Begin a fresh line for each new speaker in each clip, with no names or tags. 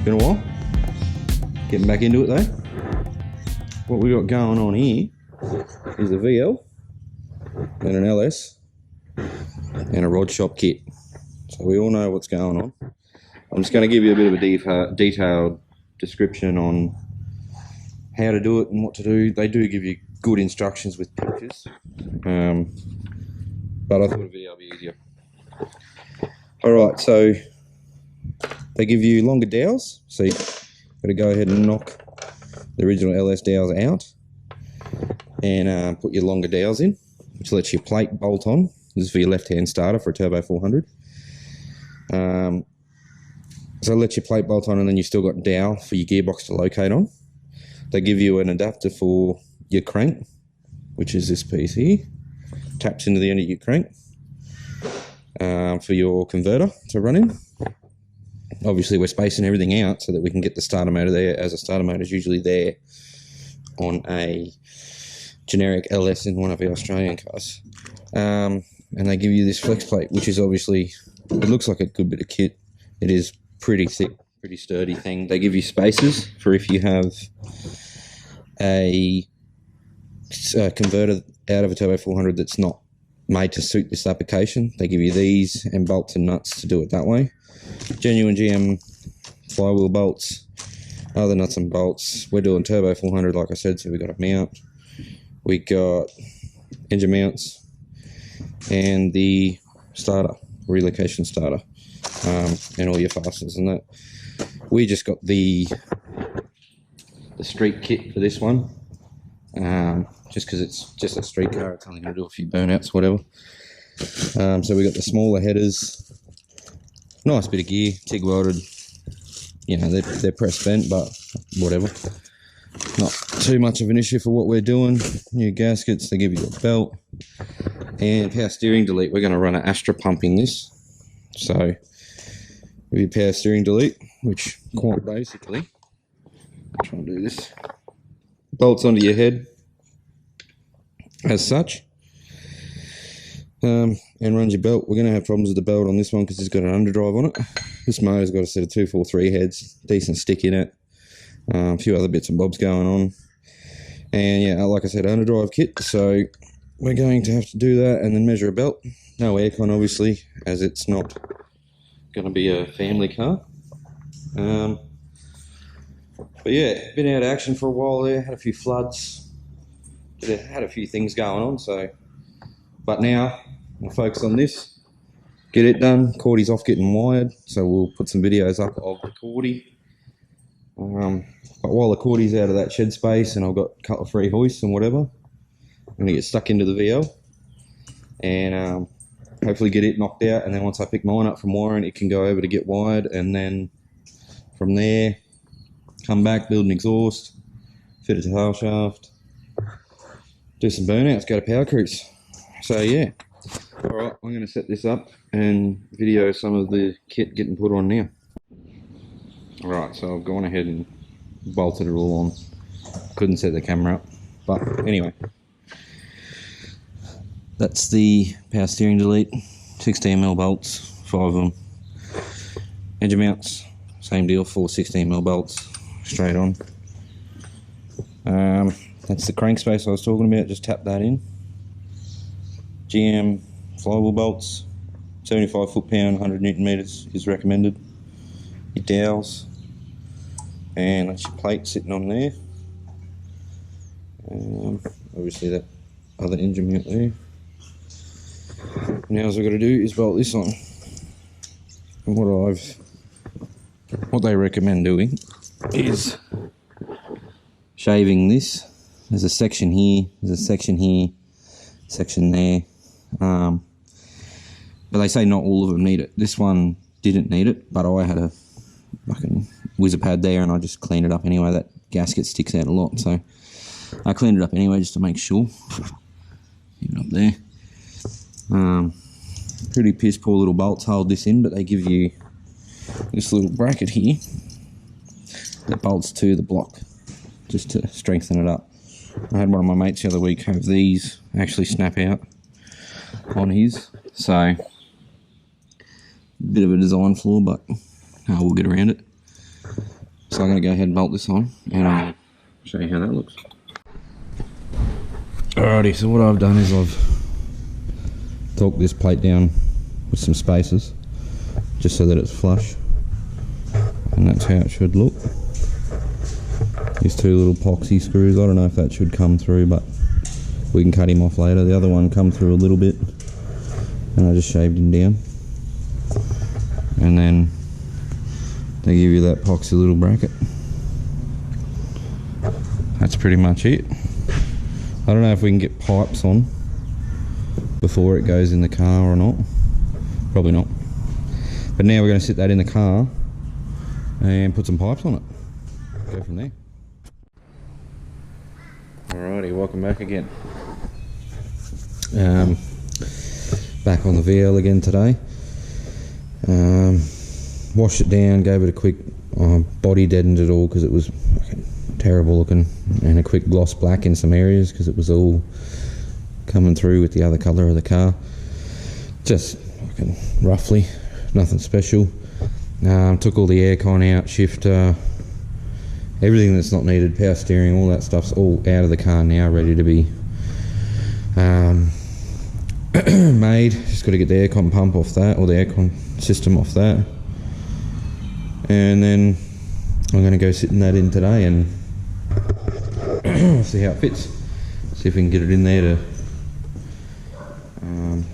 been a while. Getting back into it though. What we got going on here is a VL and an LS and a rod shop kit. So we all know what's going on. I'm just going to give you a bit of a detailed description on how to do it and what to do. They do give you good instructions with pictures, but I thought a video would be easier. Alright, so they give you longer dowels, so you've got to go ahead and knock the original LS dowels out and put your longer dowels in, which lets your plate bolt on. This is for your left-hand starter for a Turbo 400. So it lets your plate bolt on, and then you've still got dowel for your gearbox to locate on. They give you an adapter for your crank, which is this piece here. Taps into the end of your crank for your converter to run in. Obviously we're spacing everything out so that we can get the starter motor there, as a starter motor is usually there on a generic LS in one of our Australian cars. And they give you this flex plate, which is obviously, it looks like a good bit of kit. It is pretty thick, pretty sturdy thing. They give you spacers for if you have a converter out of a Turbo 400 that's not made to suit this application. They give you these and bolts and nuts to do it that way. Genuine GM flywheel bolts, other nuts and bolts. We're doing Turbo 400 like I said, so we got a mount, we got engine mounts, and the starter, relocation starter, and all your fasteners and that. We just got the street kit for this one, just because it's just a street car. It's only going to do a few burnouts, whatever. So we got the smaller headers. Nice bit of gear, TIG welded. You know, they're press bent, but whatever. Not too much of an issue for what we're doing. New gaskets, they give you a belt. And power steering delete, we're going to run an Astra pump in this. So, with your power steering delete, which quite basically, I'll try and do this, bolts onto your head as such. And runs your belt. We're going to have problems with the belt on this one because it's got an underdrive on it. This motor's got a set of 243 heads, decent stick in it, a few other bits and bobs going on. And yeah, like I said, underdrive kit, so we're going to have to do that and then measure a belt. No aircon obviously, as it's not going to be a family car. But yeah, been out of action for a while there, had a few floods, had a few things going on, so, but now we'll focus on this, get it done. Cordie's off getting wired, so we'll put some videos up of the Cordie. But while the Cordie's out of that shed space and I've got a couple of free hoists and whatever, I'm going to get stuck into the VL and hopefully get it knocked out, and then once I pick mine up from wiring, it can go over to get wired, and then from there come back, build an exhaust, fit it to tail shaft, do some burnouts, go to power cruise. So yeah. Alright, I'm going to set this up and video some of the kit getting put on now. Alright, so I've gone ahead and bolted it all on. Couldn't set the camera up, but anyway. That's the power steering delete, 16mm bolts, 5 of them. Engine mounts, same deal, 4 16mm bolts, straight on. That's the crank space I was talking about, just tap that in. GM flywheel bolts, 75 foot-pound, 100 Newton meters is recommended. Your dowels, and that's your plate sitting on there. Obviously that other engine mount there. Now all I've got to do is bolt this on. And what they recommend doing is shaving this. There's a section here, there's a section here, section there. But they say not all of them need it. This one didn't need it, but I had a fucking whizzer pad there and I just cleaned it up anyway. That gasket sticks out a lot, so I cleaned it up anyway just to make sure. Even up there. Pretty piss poor little bolts hold this in, but they give you this little bracket here that bolts to the block just to strengthen it up. I had one of my mates the other week have these actually snap out on his, so bit of a design flaw, but we'll get around it. So I'm going to go ahead and bolt this on and I'll show you how that looks. Alrighty, so what I've done is I've torqued this plate down with some spacers just so that it's flush, and that's how it should look. These two little epoxy screws, I don't know if that should come through, but we can cut him off later. The other one come through a little bit and I just shaved him down, and then they give you that epoxy little bracket. That's pretty much it. I don't know if we can get pipes on before it goes in the car or not. Probably not. But now we're going to sit that in the car and put some pipes on it. Go from there. Alrighty, welcome back again. Back on the VL again today. Washed it down, gave it a quick body deadened it all because it was fucking terrible looking, and a quick gloss black in some areas because it was all coming through with the other colour of the car. Just fucking roughly, nothing special. Took all the aircon out, shifter, everything that's not needed, power steering, all that stuff's all out of the car now, ready to be made. Just got to get the aircon pump off that, or the aircon system off that, and then I'm going to go sitting that in today and see how it fits. See if we can get it in there to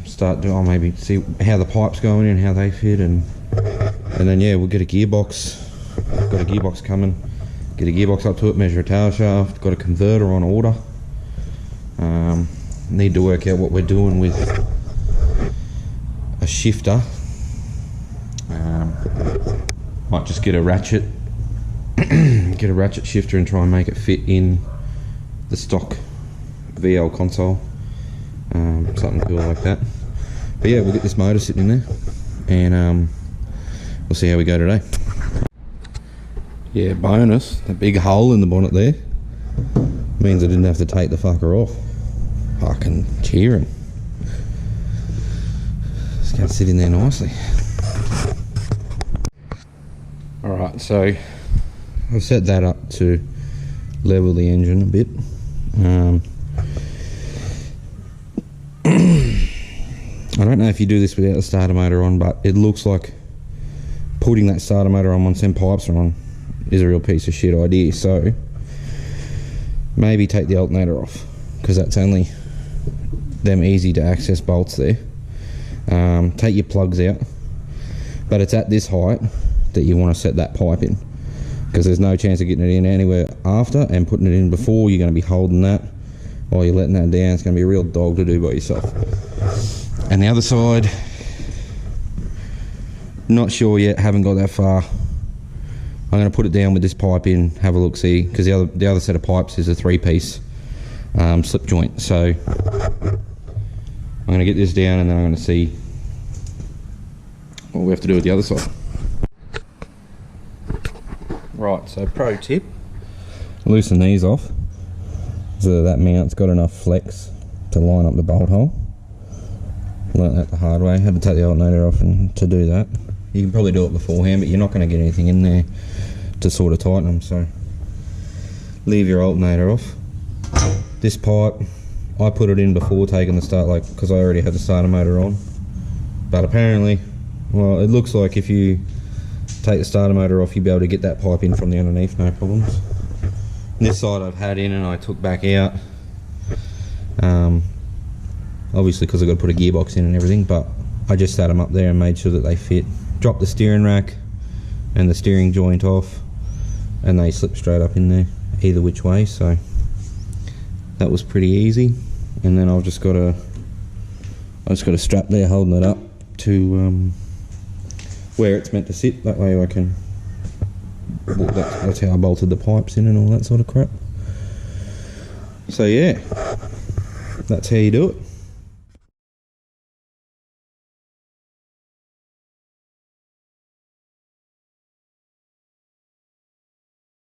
start doing, maybe see how the pipes going in, how they fit, and then yeah, we'll get a gearbox. I've got a gearbox coming. Get a gearbox up to it, measure a tail shaft, got a converter on order. Need to work out what we're doing with a shifter. Might just get a ratchet, get a ratchet shifter and try and make it fit in the stock VL console. Something cool like that. But yeah, we'll get this motor sitting in there and we'll see how we go today. Yeah, bonus, that big hole in the bonnet there means I didn't have to take the fucker off. Fucking cheering. It's going to sit in there nicely. Alright, so I've set that up to level the engine a bit. I don't know if you do this without the starter motor on, but it looks like putting that starter motor on once them pipes are on is a real piece of shit idea. So maybe take the alternator off, because that's only them easy to access bolts there. Take your plugs out, but it's at this height that you want to set that pipe in, because there's no chance of getting it in anywhere after, and putting it in before, you're going to be holding that while you're letting that down. It's going to be a real dog to do by yourself. And the other side, not sure yet, haven't got that far. I'm going to put it down with this pipe in, have a look, see, because the other set of pipes is a 3-piece slip joint. So I'm going to get this down and then I'm going to see what we have to do with the other side. Right, so pro tip, loosen these off so that mount's got enough flex to line up the bolt hole. Learnt that the hard way, had to take the alternator off and to do that. You can probably do it beforehand, but you're not going to get anything in there to sort of tighten them, so leave your alternator off. This pipe, I put it in before taking the start, like, because I already had the starter motor on, but apparently, well, it looks like if you take the starter motor off, you'll be able to get that pipe in from the underneath, no problems. This side I've had in and I took back out, obviously because I've got to put a gearbox in and everything, but I just sat them up there and made sure that they fit. Dropped the steering rack and the steering joint off, and they slip straight up in there either which way, so that was pretty easy. And then I've just got a strap there holding it up to where it's meant to sit. That way I can, well, that's how I bolted the pipes in and all that sort of crap. So yeah, that's how you do it.